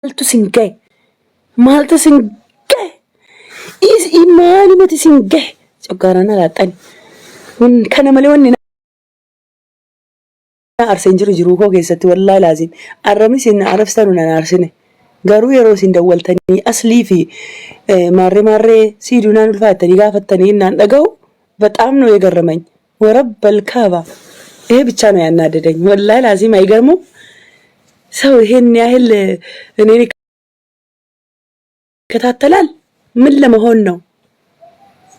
maaltu sin gahe? Maaltu sin gahe? Maalumati sin gahe? Coggaaraan alaaxani. Kana malee wanni arseen jiru koo keessatti wallaahi laaziin arrabni sin arrabsitanu nan arsine. Garuu yeroo isin dawwaltanii aslii fi maarree siiduunaan ulfaattanii gaafattanii naan dhaga'u በጣም ነው የገረመኝ። ወረበል ካባ ይሄ ብቻ ነው ያናደደኝ። ወላሂ ላዚም አይገርሙም? ሰው ይሄን ያህል እኔን ይከታተላል? ምን ለመሆን ነው?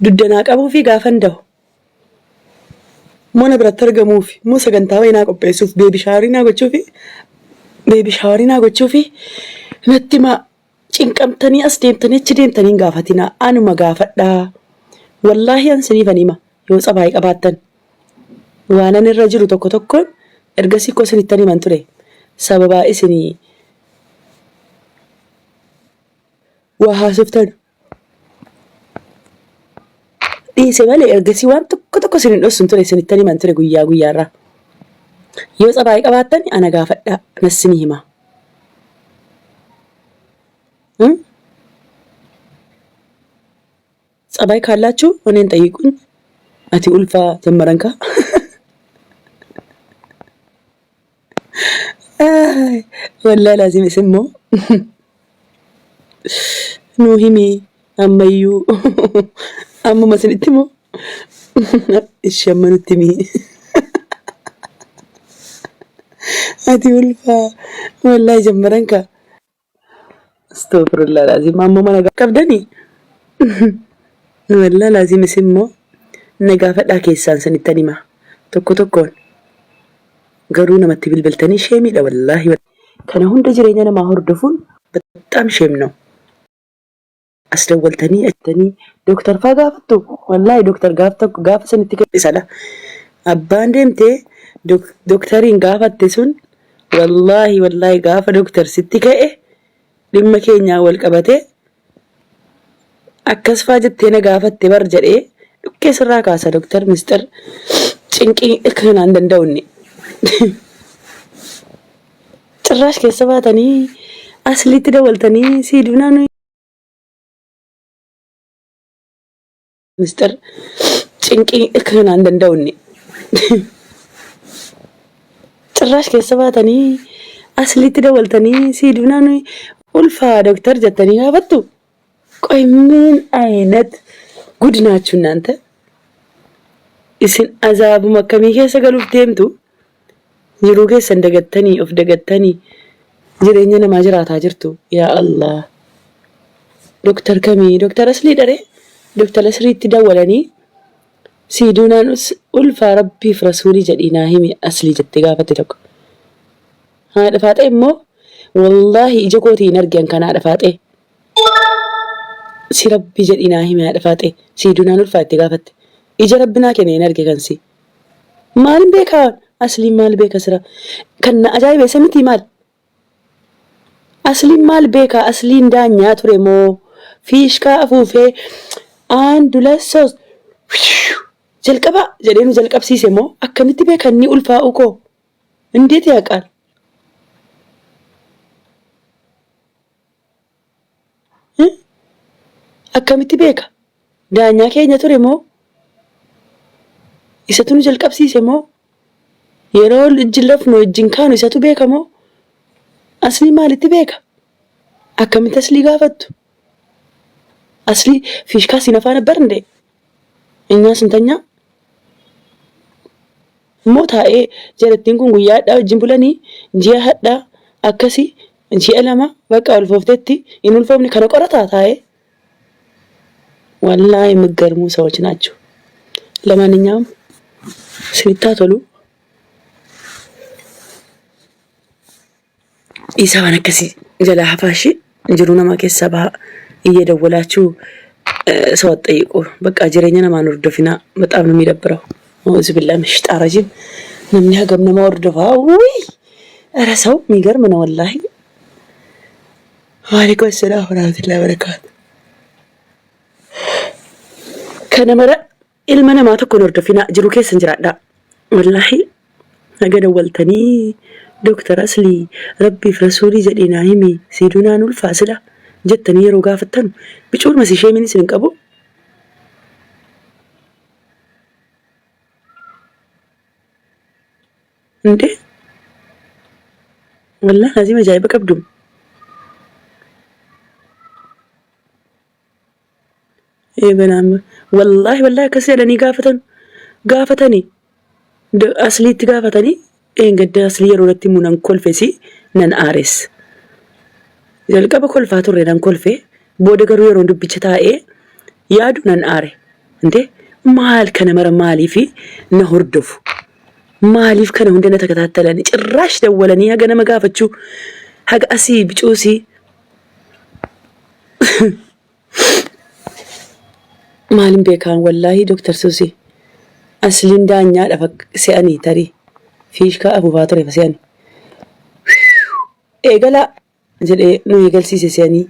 ዱደና ቀቡፊ ጋፈንደው ሞነ ብረት ተርገሙፊ ሞ ሰገንታ ወይና ቆጴሱፍ ቤቢ ሻወሪና ጎቹፊ ነቲማ ጭንቀምተኒ አስደምተኒ ችዴምተኒ ጋፈቲና አንማ ጋፈዳ ወላሂ አንስኒ ፈኒማ የወጸባይ ቀባተን ዋናን ረጅሉ tokkon ergasi ko sinitani man ture sababa isini wa hasuftan ise male ergasi wan tokko sinin dosun ture sinitani man ture guyyaarra የወጸባይ ቀባተን ana gaafadha nasini hima ጸባይ ካላችሁ እኔን ጠይቁኝ አቲ ኡልፋ ጀመረንካ ወላሂ ላዚም ስሞ ኑሂሚ አመዩ አሙ መስልትሞ እሸመኑትሚ አቲ ኡልፋ ወላሂ ጀመረንካ አስተግፍሩላህ ላዚም አሙ ማነጋ ከብደኒ والله لازم اسمه نقافة كيسان سنتنيما tokkon قرونا ما تبي البلتاني شيمي لا والله كان هون رجلين أنا ما هردفون بتأم شيمنو أسلولتني أتني دكتور فقافتو والله دكتور قاف سنتك إسالة أبان دمتي دكتورين قافت تسون والله قاف دكتور ستك إيه لما كينيا والقبته akkas faajettee na gaafatte bar jedhee dhukkee sirraa kaasa doktor mister cinqii kanaan danda'unni ጭራሽ keessa baatanii asliitti dawaltanii siiduunaan mister cinqii kanaan danda'unni ጭራሽ keessa baatanii asliitti dawaltanii siiduunaan ulfaa doktor jettanii gaafattu ቆይ ምን አይነት ጉድ ናችሁ እናንተ? ኢስን አዛቡ መከሚ ከሰ ገሉፍ ደምቱ ጅሩ ከሰ እንደገተኒ ኦፍ ደገተኒ ጅሬኛ ነማ ጅራታ ጅርቱ ያ አላህ ዶክተር ከሚ ዶክተር አስሊ ደሬ ዶክተር አስሪት ደወለኒ ሲዱናኑስ ኡልፋ ረቢ ፍረሱሊ ጀዲና ሂሚ አስሊ ጀት ጋፈተ ተኮ ها دفاته مو والله اجكوتي نرجن كان دفاته si rabbi jedhinaa hima dhafate siidunaan ulfaatte gaafatte ija rabbinaa kenneen arge kansi maal beeka asliin maal beeka sira kan ajaa'ibe samiti maal asliin maal beeka asliin daanyaa ture moo fiishkaa afuufee አንድ ሁለት ሶስት ጀልቀባ jedheenu jalqabsiise moo akkamitti beeka inni ulfaa'u ko እንዴት ያውቃል akkamitti beeka daanyaa keenya ture moo isatu nu jalqabsiise moo yeroo ijji lafnu ijjin kaanu isatu beeka moo aslii maalitti beeka akkamitti aslii gaafattu aslii fiishkaa sin afaan barnde እኛ ስንተኛ moo taa'ee jalattiin kun guyyaadhaa wajjin bulanii ji'a hadhaa akkasi ji'a lama bakka ulfooftetti in ulfoofni kana qorataa taa'ee والله የሚገርሙ ሰዎች ናቸው ለማንኛውም ሲታተሉ ኢሳባን ከሲ ጀላ ሐፋሺ እንጅሩና ማከሰባ እየደወላችሁ ሰው ጠይቁ በቃ ጅሬኛና ማኖር ደፊና በጣም ነው የሚደብረው ወዝ ቢላህ ምሽጣራጅም ምን ያገም ነው ወርደፋ ወይ ረሰው የሚገርም ነው والله ወአለይኩም ሰላም ወራህመቱላሂ ወበረካቱ kana mara ilma namaa tokko hordofina jiru keessa jiraadha wallahi naga dawwaltanii دكتور أصلي ربي في رسولي جدينا همي سيدنا نول فاسدة جتني يروقا فتن بيشور مسي شيء مني سنك أبو انده والله لازم جايبك أبدو إيه بنام والله كسيرني قافتني أصلي تقافتني إيه قد أصلي يرونتي من كل فسي نن آرس jalqaba kolfaa turreedhaan kolfee booda garuu yeroo dubbicha taa'ee yaadu nan aare inde maal kana mara maaliifi na hordofu maaliif kana hunda na takataatalanii cirraash dawwalanii haga nama gaafachuu haga asii bicuusii maalin beekaan wallaahi Dooktar Suusii asliin daanyaadhaaf se'anii tarii fiishkaa afuufaa ture se'anii eegalaa jedhee nu eegalsiise se'anii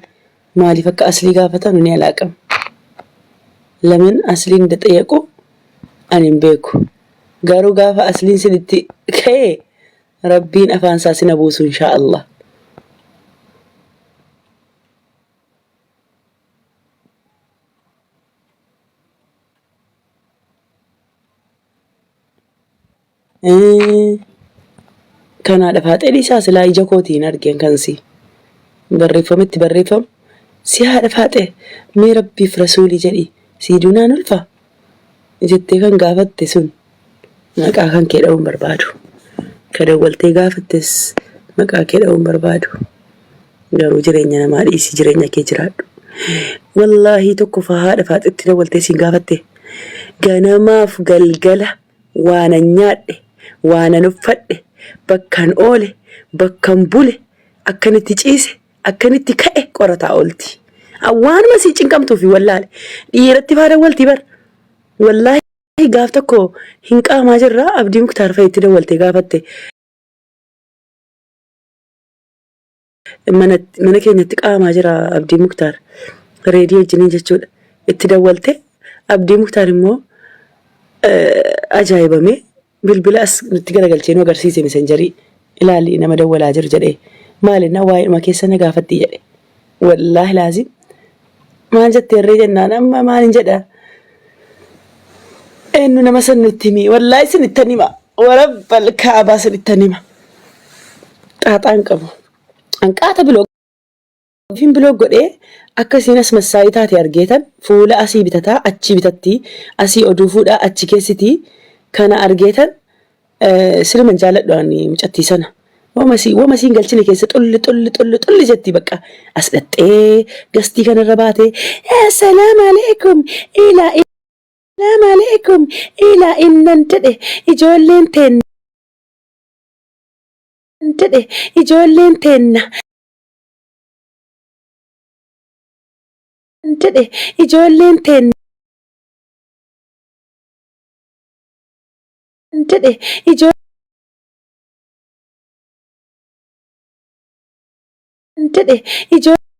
maaliif akka aslii gaafatan ni alaaqam lamin asliin daxeequ ani hin beeku garuu gaafa asliin sinitti ka'e rabbiin afaan isaa sina buusu inshaa Allah. Kanaadhaaf haadha isaa silaa ija kootiin argeen kansi barreeffamitti barreeffam si haadha haadhe mee rabbiif rasuulii jedhi siidunaan ulfa jettee kan gaafatte sun maqaa kan kee dha'uun barbaadu kada waltee gaafattes maqaa kee dha'uun barbaadu garuu jireenya namaa dhiisii jireenya kee jiraadhu wallaahi tokko haadha haadhetti dawwaltee siin gaafatte ganamaaf galgala waan nyaadhe waan uffadhe bakkan oole bakkan bule akkanitti ciise akkanitti ka'e qorataa oolti waanuma si cinqamtuufi wallaahi dhiiratti faada walti bar wallaahi gaaf tokko hin qaamaa jirraa Abdii Muktaar fa'itti dawwaltee gaafatte mana keenyatti qaamaa jira Abdii Muktaar reediyoo wajjiniin jechuudha itti dawwalte Abdii Muktaar immoo ajaa'ibame bilbila as nutti garagalchee nu agarsiise messengerii ilaali nama dawwalaa jiru jedhee maalinna waa'ee keessa na gaafatti jedhe wallaahi laazim maal jetteerree jennaan amma maalin jedha eenyu nama san nutti himi wallaahi isinittan hima warabbal kaabaa isinittan hima xaaxaan qabu hanqaata biloo godhee akkasiin as massaayii taate argeetan fuula asii bitataa achi bitatti asii oduu fuudhaa achi keessiti kana argeetan sirman jaaladhaan mucattii sana wamasiin galchine keessa xulli jetti bakka as dhaxxee gastii kanarra baate assalaamu alaykum ilaa innan jedhe ijoolleen teenna jedhe ijoolleen teenna jedhe ijoolleen